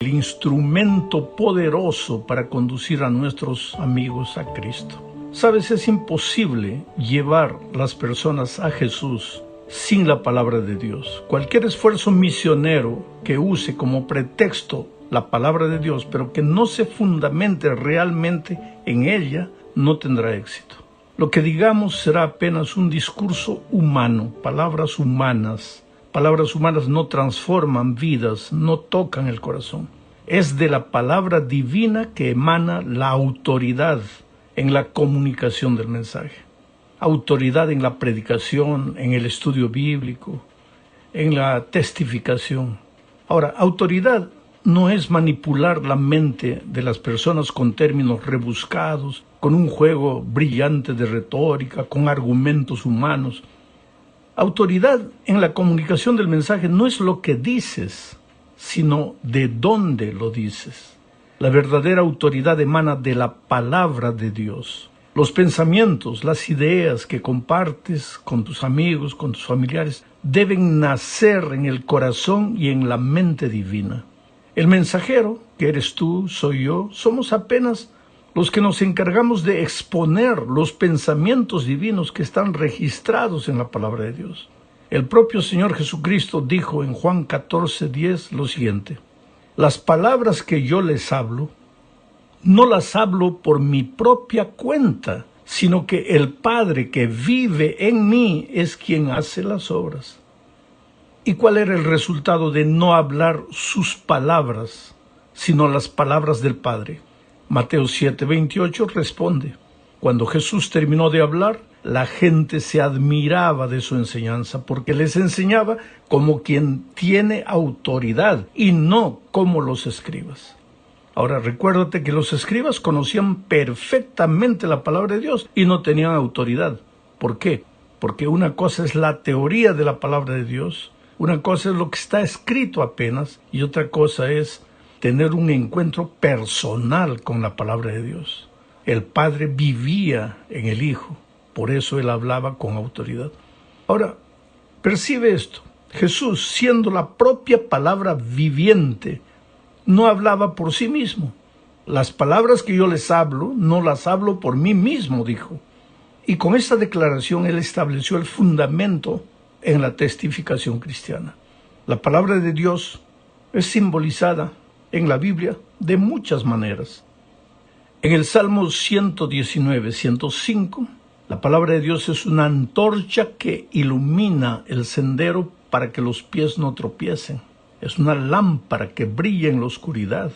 el instrumento poderoso para conducir a nuestros amigos a Cristo. Sabes, es imposible llevar las personas a Jesús sin la palabra de Dios. Cualquier esfuerzo misionero que use como pretexto la palabra de Dios, pero que no se fundamente realmente en ella, no tendrá éxito. Lo que digamos será apenas un discurso humano, palabras humanas. Palabras humanas no transforman vidas, no tocan el corazón. Es de la palabra divina que emana la autoridad en la comunicación del mensaje. Autoridad en la predicación, en el estudio bíblico, en la testificación. Ahora, autoridad no es manipular la mente de las personas con términos rebuscados, con un juego brillante de retórica, con argumentos humanos. Autoridad en la comunicación del mensaje no es lo que dices, sino de dónde lo dices. La verdadera autoridad emana de la palabra de Dios. Los pensamientos, las ideas que compartes con tus amigos, con tus familiares, deben nacer en el corazón y en la mente divina. El mensajero, que eres tú, soy yo, somos apenas los que nos encargamos de exponer los pensamientos divinos que están registrados en la palabra de Dios. El propio Señor Jesucristo dijo en Juan 14:10 lo siguiente: las palabras que yo les hablo, no las hablo por mi propia cuenta, sino que el Padre que vive en mí es quien hace las obras. ¿Y cuál era el resultado de no hablar sus palabras, sino las palabras del Padre? Mateo 7:28 responde: cuando Jesús terminó de hablar, la gente se admiraba de su enseñanza, porque les enseñaba como quien tiene autoridad y no como los escribas. Ahora, recuérdate que los escribas conocían perfectamente la palabra de Dios y no tenían autoridad. ¿Por qué? Porque una cosa es la teoría de la palabra de Dios, una cosa es lo que está escrito apenas, y otra cosa es tener un encuentro personal con la palabra de Dios. El Padre vivía en el Hijo, por eso Él hablaba con autoridad. Ahora, percibe esto. Jesús, siendo la propia palabra viviente, no hablaba por sí mismo. Las palabras que yo les hablo, no las hablo por mí mismo, dijo. Y con esta declaración Él estableció el fundamento en la testificación cristiana. La palabra de Dios es simbolizada en la Biblia de muchas maneras. En el Salmo 119, 105, la palabra de Dios es una antorcha que ilumina el sendero para que los pies no tropiecen. Es una lámpara que brilla en la oscuridad.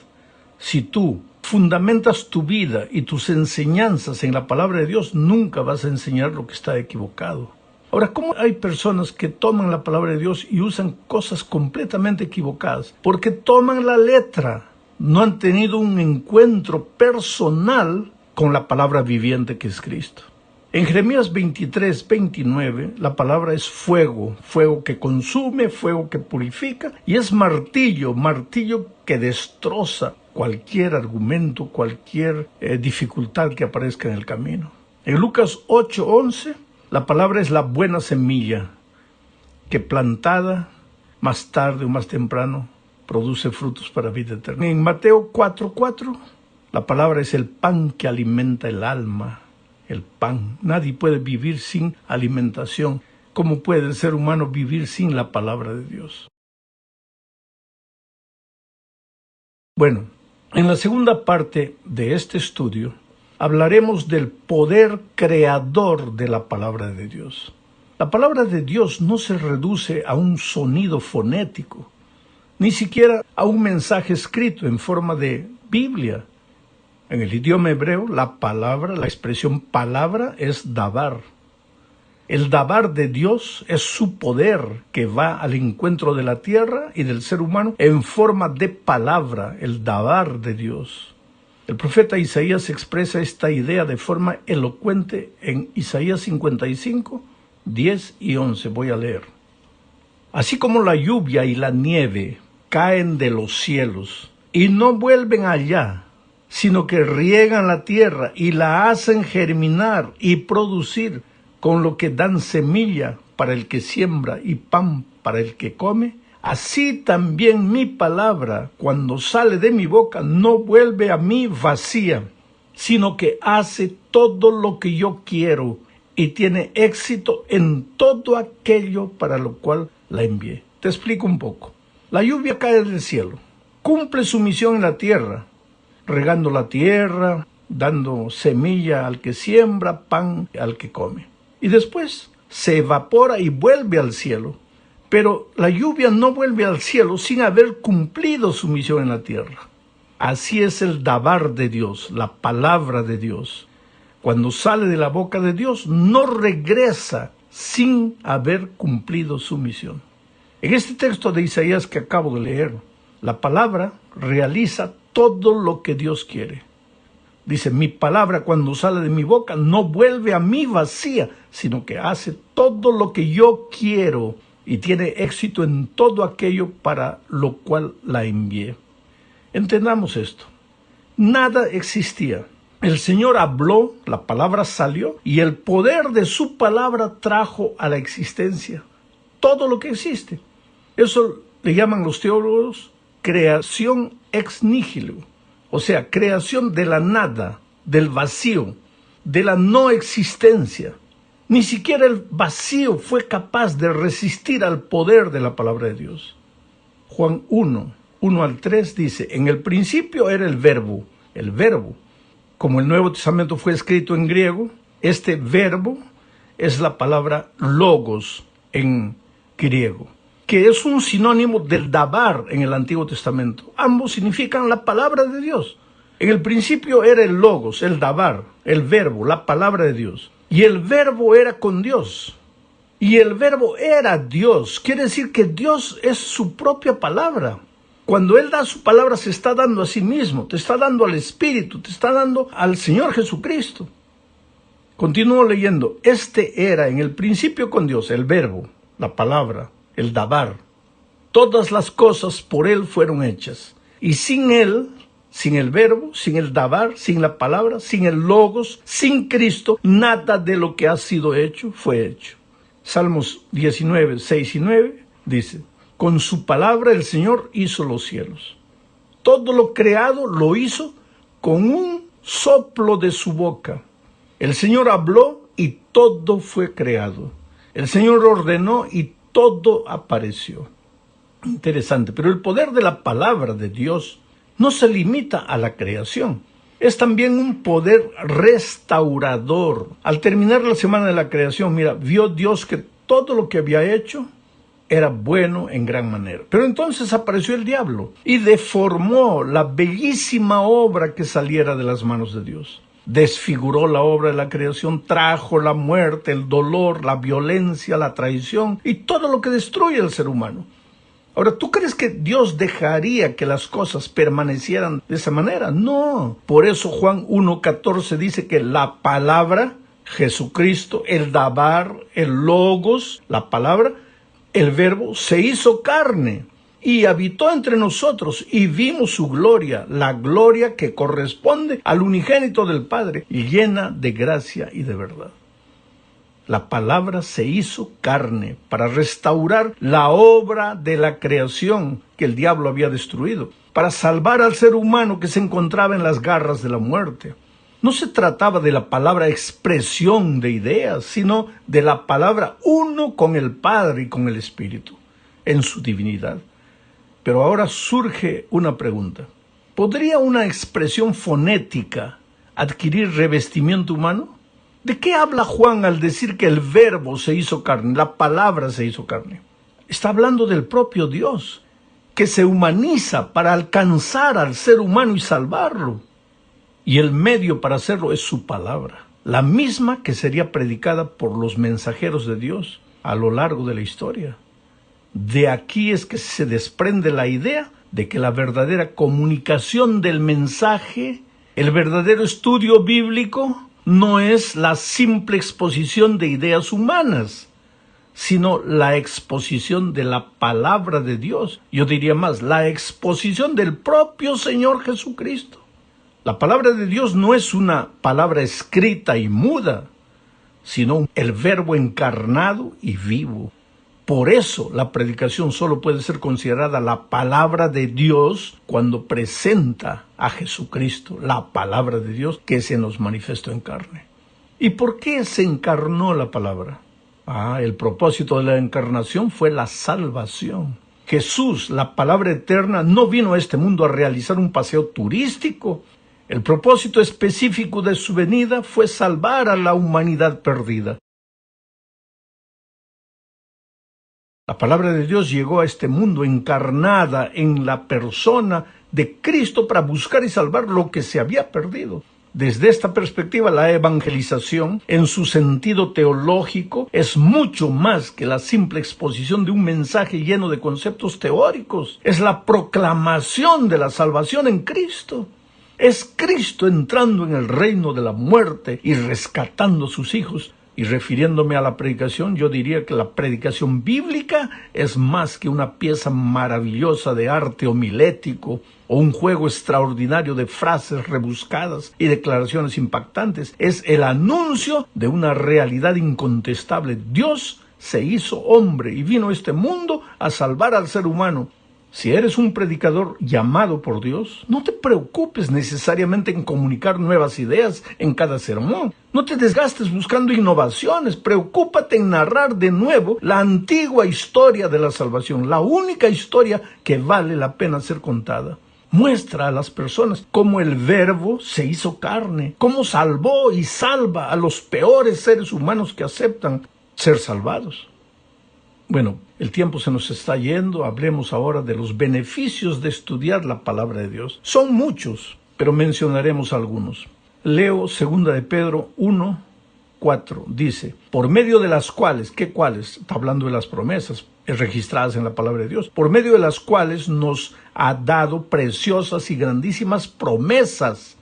Si tú fundamentas tu vida y tus enseñanzas en la palabra de Dios, nunca vas a enseñar lo que está equivocado. Ahora, ¿cómo hay personas que toman la palabra de Dios y usan cosas completamente equivocadas? Porque toman la letra. No han tenido un encuentro personal con la palabra viviente que es Cristo. En Jeremías 23:29, la palabra es fuego, fuego que consume, fuego que purifica, y es martillo, martillo que destroza cualquier argumento, cualquier dificultad que aparezca en el camino. En Lucas 8:11, la palabra es la buena semilla, que plantada más tarde o más temprano produce frutos para vida eterna. En Mateo 4:4, la palabra es el pan que alimenta el alma. El pan. Nadie puede vivir sin alimentación. ¿Cómo puede el ser humano vivir sin la palabra de Dios? Bueno, en la segunda parte de este estudio hablaremos del poder creador de la palabra de Dios. La palabra de Dios no se reduce a un sonido fonético, ni siquiera a un mensaje escrito en forma de Biblia. En el idioma hebreo, la palabra, la expresión palabra es dabar. El dabar de Dios es su poder que va al encuentro de la tierra y del ser humano en forma de palabra, el dabar de Dios. El profeta Isaías expresa esta idea de forma elocuente en Isaías 55, 10 y 11. Voy a leer. Así como la lluvia y la nieve caen de los cielos y no vuelven allá, sino que riegan la tierra y la hacen germinar y producir, con lo que dan semilla para el que siembra y pan para el que come, Así también mi palabra, cuando sale de mi boca, no vuelve a mí vacía, sino que hace todo lo que yo quiero y tiene éxito en todo aquello para lo cual la envié. Te explico un poco. La lluvia cae del cielo, cumple su misión en la tierra, regando la tierra, dando semilla al que siembra, pan al que come. Y después se evapora y vuelve al cielo. Pero la lluvia no vuelve al cielo sin haber cumplido su misión en la tierra. Así es el dabar de Dios, la palabra de Dios. Cuando sale de la boca de Dios, no regresa sin haber cumplido su misión. En este texto de Isaías que acabo de leer, la palabra realiza todo lo que Dios quiere. Dice, mi palabra cuando sale de mi boca no vuelve a mí vacía, sino que hace todo lo que yo quiero y tiene éxito en todo aquello para lo cual la envié. Entendamos esto. Nada existía. El Señor habló, la palabra salió, y el poder de su palabra trajo a la existencia todo lo que existe. Eso le llaman los teólogos creación ex nihilo, o sea, creación de la nada, del vacío, de la no existencia. Ni siquiera el vacío fue capaz de resistir al poder de la palabra de Dios. Juan 1:1-3 dice, en el principio era el verbo. Como el Nuevo Testamento fue escrito en griego, este verbo es la palabra logos en griego, que es un sinónimo del dabar en el Antiguo Testamento. Ambos significan la palabra de Dios. En el principio era el logos, el dabar, el verbo, la palabra de Dios. Y el verbo era con Dios. Y el verbo era Dios. Quiere decir que Dios es su propia palabra. Cuando Él da su palabra, se está dando a sí mismo, te está dando al Espíritu, te está dando al Señor Jesucristo. Continúo leyendo. Este era en el principio con Dios, el verbo, la palabra, el dabar. Todas las cosas por Él fueron hechas. Y sin Él, sin el verbo, sin el dabar, sin la palabra, sin el logos, sin Cristo, nada de lo que ha sido hecho fue hecho. Salmos 19:6-9 dice, con su palabra el Señor hizo los cielos. Todo lo creado lo hizo con un soplo de su boca. El Señor habló y todo fue creado. El Señor ordenó y todo apareció. Interesante, pero el poder de la palabra de Dios no se limita a la creación. Es también un poder restaurador. Al terminar la semana de la creación, vio Dios que todo lo que había hecho era bueno en gran manera. Pero entonces apareció el diablo y deformó la bellísima obra que saliera de las manos de Dios. Desfiguró la obra de la creación, trajo la muerte, el dolor, la violencia, la traición y todo lo que destruye al ser humano. Ahora, ¿tú crees que Dios dejaría que las cosas permanecieran de esa manera? No. Por eso Juan 1:14 dice que la palabra, Jesucristo, el dabar, el logos, la palabra, el verbo, se hizo carne y habitó entre nosotros y vimos su gloria, la gloria que corresponde al unigénito del Padre, llena de gracia y de verdad. La palabra se hizo carne para restaurar la obra de la creación que el diablo había destruido, para salvar al ser humano que se encontraba en las garras de la muerte. No se trataba de la palabra expresión de ideas, sino de la palabra uno con el Padre y con el Espíritu, en su divinidad. Pero ahora surge una pregunta. ¿Podría una expresión fonética adquirir revestimiento humano? ¿De qué habla Juan al decir que el verbo se hizo carne, la palabra se hizo carne? Está hablando del propio Dios, que se humaniza para alcanzar al ser humano y salvarlo. Y el medio para hacerlo es su palabra, la misma que sería predicada por los mensajeros de Dios a lo largo de la historia. De aquí es que se desprende la idea de que la verdadera comunicación del mensaje, el verdadero estudio bíblico, no es la simple exposición de ideas humanas, sino la exposición de la palabra de Dios. Yo diría más, la exposición del propio Señor Jesucristo. La palabra de Dios no es una palabra escrita y muda, sino el verbo encarnado y vivo. Por eso la predicación solo puede ser considerada la palabra de Dios cuando presenta a Jesucristo, la palabra de Dios que se nos manifestó en carne. ¿Y por qué se encarnó la palabra? El propósito de la encarnación fue la salvación. Jesús, la palabra eterna, no vino a este mundo a realizar un paseo turístico. El propósito específico de su venida fue salvar a la humanidad perdida. La palabra de Dios llegó a este mundo encarnada en la persona de Cristo para buscar y salvar lo que se había perdido. Desde esta perspectiva, la evangelización, en su sentido teológico, es mucho más que la simple exposición de un mensaje lleno de conceptos teóricos. Es la proclamación de la salvación en Cristo. Es Cristo entrando en el reino de la muerte y rescatando a sus hijos. Y refiriéndome a la predicación, yo diría que la predicación bíblica es más que una pieza maravillosa de arte homilético o un juego extraordinario de frases rebuscadas y declaraciones impactantes. Es el anuncio de una realidad incontestable. Dios se hizo hombre y vino a este mundo a salvar al ser humano. Si eres un predicador llamado por Dios, no te preocupes necesariamente en comunicar nuevas ideas en cada sermón. No te desgastes buscando innovaciones. Preocúpate en narrar de nuevo la antigua historia de la salvación, la única historia que vale la pena ser contada. Muestra a las personas cómo el Verbo se hizo carne, cómo salvó y salva a los peores seres humanos que aceptan ser salvados. Bueno, el tiempo se nos está yendo. Hablemos ahora de los beneficios de estudiar la palabra de Dios. Son muchos, pero mencionaremos algunos. Leo 2 de Pedro 1:4. Dice, por medio de las cuales, ¿qué cuales? Está hablando de las promesas registradas en la palabra de Dios. Por medio de las cuales nos ha dado preciosas y grandísimas promesas.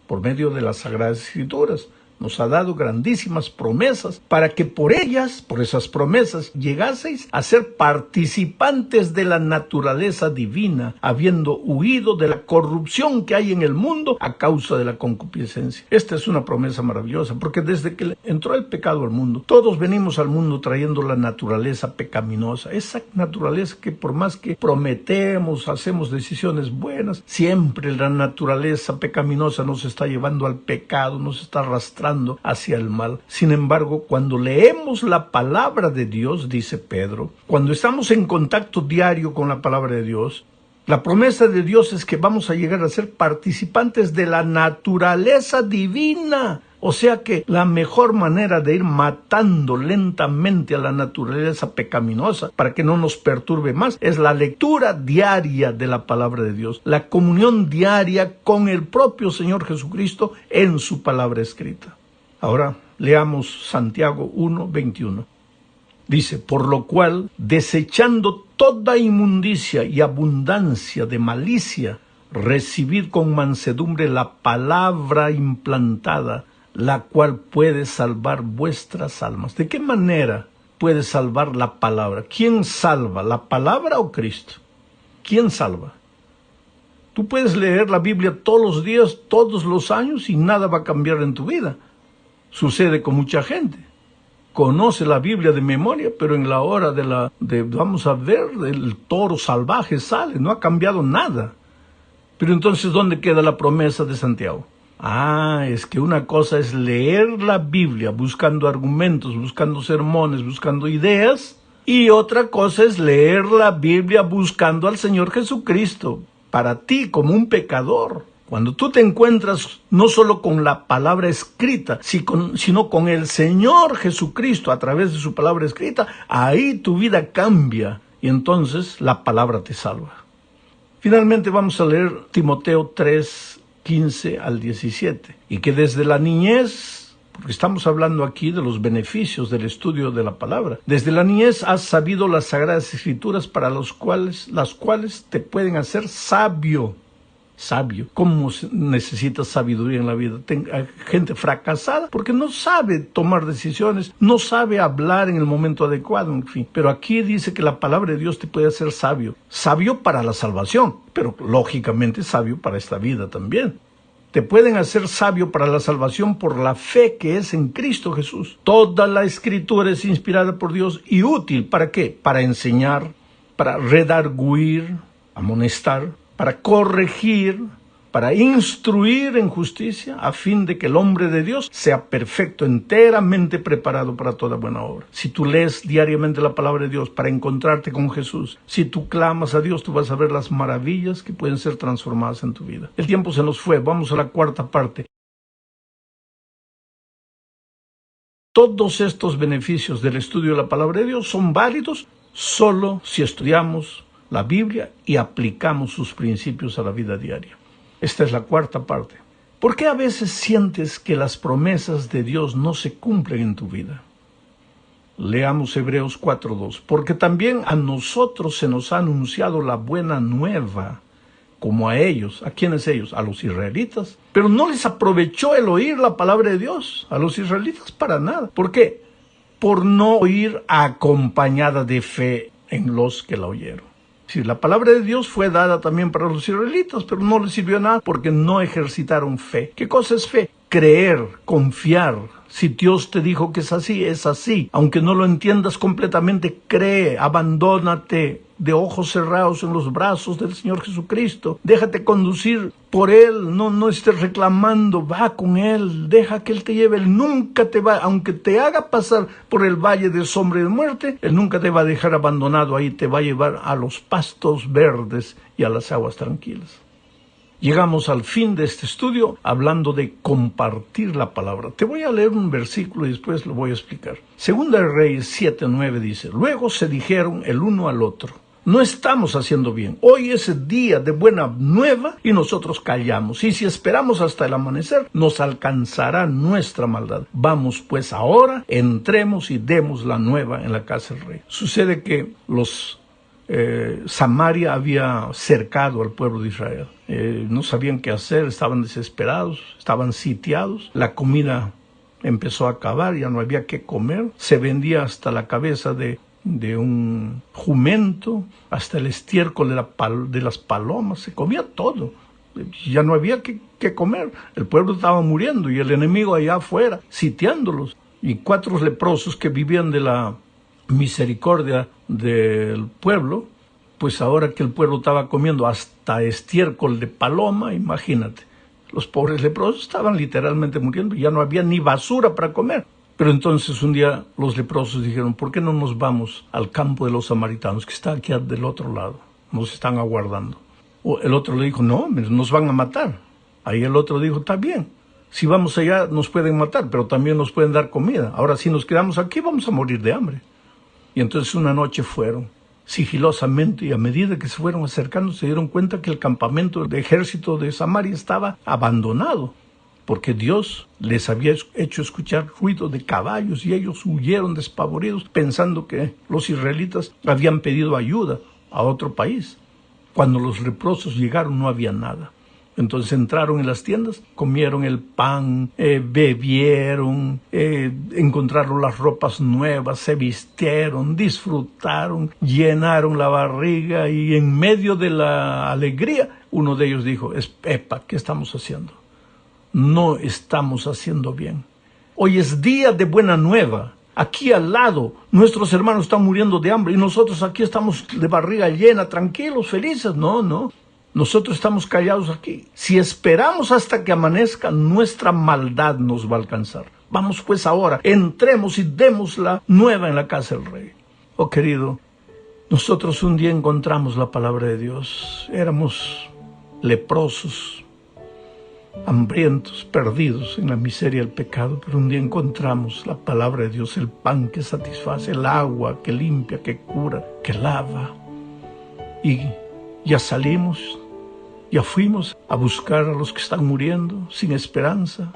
Por medio de las Sagradas Escrituras. Nos ha dado grandísimas promesas para que por ellas, por esas promesas, llegaseis a ser participantes de la naturaleza divina, habiendo huido de la corrupción que hay en el mundo a causa de la concupiscencia. Esta es una promesa maravillosa, porque desde que entró el pecado al mundo, todos venimos al mundo trayendo la naturaleza pecaminosa, esa naturaleza que por más que prometemos, hacemos decisiones buenas, siempre la naturaleza pecaminosa nos está llevando al pecado, nos está arrastrando hacia el mal. Sin embargo, cuando leemos la palabra de Dios, dice Pedro, cuando estamos en contacto diario con la palabra de Dios, la promesa de Dios es que vamos a llegar a ser participantes de la naturaleza divina. O sea que la mejor manera de ir matando lentamente a la naturaleza pecaminosa para que no nos perturbe más es la lectura diaria de la palabra de Dios, la comunión diaria con el propio Señor Jesucristo en su palabra escrita. Ahora leamos Santiago 1:21. Dice, por lo cual, desechando toda inmundicia y abundancia de malicia, recibid con mansedumbre la palabra implantada, la cual puede salvar vuestras almas. ¿De qué manera puede salvar la palabra? ¿Quién salva, la palabra o Cristo? ¿Quién salva? Tú puedes leer la Biblia todos los días, todos los años y nada va a cambiar en tu vida. Sucede con mucha gente. Conoce la Biblia de memoria, pero en la hora vamos a ver, el toro salvaje sale, no ha cambiado nada. Pero entonces, ¿dónde queda la promesa de Santiago? Es que una cosa es leer la Biblia buscando argumentos, buscando sermones, buscando ideas, y otra cosa es leer la Biblia buscando al Señor Jesucristo, para ti como un pecador. Cuando tú te encuentras no solo con la palabra escrita, sino con el Señor Jesucristo a través de su palabra escrita, ahí tu vida cambia y entonces la palabra te salva. Finalmente vamos a leer Timoteo 3:15 al 17, y que desde la niñez, porque estamos hablando aquí de los beneficios del estudio de la palabra, desde la niñez has sabido las Sagradas Escrituras para las cuales te pueden hacer sabio. ¿Cómo necesitas sabiduría en la vida? Hay gente fracasada porque no sabe tomar decisiones, no sabe hablar en el momento adecuado, en fin. Pero aquí dice que la palabra de Dios te puede hacer sabio. Sabio para la salvación, pero lógicamente sabio para esta vida también. Te pueden hacer sabio para la salvación por la fe que es en Cristo Jesús. Toda la Escritura es inspirada por Dios y útil. ¿Para qué? Para enseñar, para redarguir, amonestar, para corregir, para instruir en justicia, a fin de que el hombre de Dios sea perfecto, enteramente preparado para toda buena obra. Si tú lees diariamente la palabra de Dios para encontrarte con Jesús, si tú clamas a Dios, tú vas a ver las maravillas que pueden ser transformadas en tu vida. El tiempo se nos fue, vamos a la cuarta parte. Todos estos beneficios del estudio de la palabra de Dios son válidos solo si estudiamos la Biblia y aplicamos sus principios a la vida diaria. Esta es la cuarta parte. ¿Por qué a veces sientes que las promesas de Dios no se cumplen en tu vida? Leamos Hebreos 4:2. Porque también a nosotros se nos ha anunciado la buena nueva, como a ellos. ¿A quiénes ellos? A los israelitas. Pero no les aprovechó el oír la palabra de Dios, a los israelitas para nada. ¿Por qué? Por no oír acompañada de fe en los que la oyeron. Sí, la palabra de Dios fue dada también para los israelitas, pero no les sirvió nada porque no ejercitaron fe. ¿Qué cosa es fe? Creer, confiar. Si Dios te dijo que es así, es así. Aunque no lo entiendas completamente, cree, abandónate de ojos cerrados en los brazos del Señor Jesucristo. Déjate conducir por Él, no estés reclamando, va con Él, deja que Él te lleve. Él nunca te va, aunque te haga pasar por el valle de sombra y de muerte, Él nunca te va a dejar abandonado ahí, te va a llevar a los pastos verdes y a las aguas tranquilas. Llegamos al fin de este estudio hablando de compartir la palabra. Te voy a leer un versículo y después lo voy a explicar. Segunda de Reyes 7:9 dice: luego se dijeron el uno al otro: no estamos haciendo bien. Hoy es el día de buena nueva y nosotros callamos. Y si esperamos hasta el amanecer, nos alcanzará nuestra maldad. Vamos pues ahora, entremos y demos la nueva en la casa del rey. Sucede que Samaria había cercado al pueblo de Israel. No sabían qué hacer, estaban desesperados, estaban sitiados. La comida empezó a acabar, ya no había qué comer. Se vendía hasta la cabeza de un jumento, hasta el estiércol de las palomas, se comía todo. Ya no había qué comer. El pueblo estaba muriendo y el enemigo allá afuera, sitiándolos. Y 4 leprosos que vivían de la misericordia del pueblo, pues ahora que el pueblo estaba comiendo hasta estiércol de paloma, imagínate, los pobres leprosos estaban literalmente muriendo, ya no había ni basura para comer. Pero entonces un día los leprosos dijeron: ¿por qué no nos vamos al campo de los samaritanos, que está aquí del otro lado? Nos están aguardando. O el otro le dijo: no, nos van a matar. Ahí el otro dijo: está bien, si vamos allá nos pueden matar, pero también nos pueden dar comida. Ahora, si nos quedamos aquí vamos a morir de hambre. Y entonces una noche fueron sigilosamente, y a medida que se fueron acercando se dieron cuenta que el campamento del ejército de Samaria estaba abandonado, porque Dios les había hecho escuchar ruido de caballos y ellos huyeron despavoridos pensando que los israelitas habían pedido ayuda a otro país. Cuando los leprosos llegaron no había nada. Entonces entraron en las tiendas, comieron el pan, bebieron, encontraron las ropas nuevas, se vistieron, disfrutaron, llenaron la barriga, y en medio de la alegría uno de ellos dijo: epa, ¿qué estamos haciendo? No estamos haciendo bien. Hoy es día de buena nueva. Aquí al lado nuestros hermanos están muriendo de hambre y nosotros aquí estamos de barriga llena, tranquilos, felices. No. Nosotros estamos callados aquí. Si esperamos hasta que amanezca, nuestra maldad nos va a alcanzar. Vamos pues ahora, entremos y demos la nueva en la casa del rey. Oh querido, nosotros un día encontramos la palabra de Dios. Éramos leprosos, hambrientos, perdidos en la miseria del pecado, pero un día encontramos la palabra de Dios, el pan que satisface, el agua que limpia, que cura, que lava. Y ya salimos, ya fuimos a buscar a los que están muriendo sin esperanza.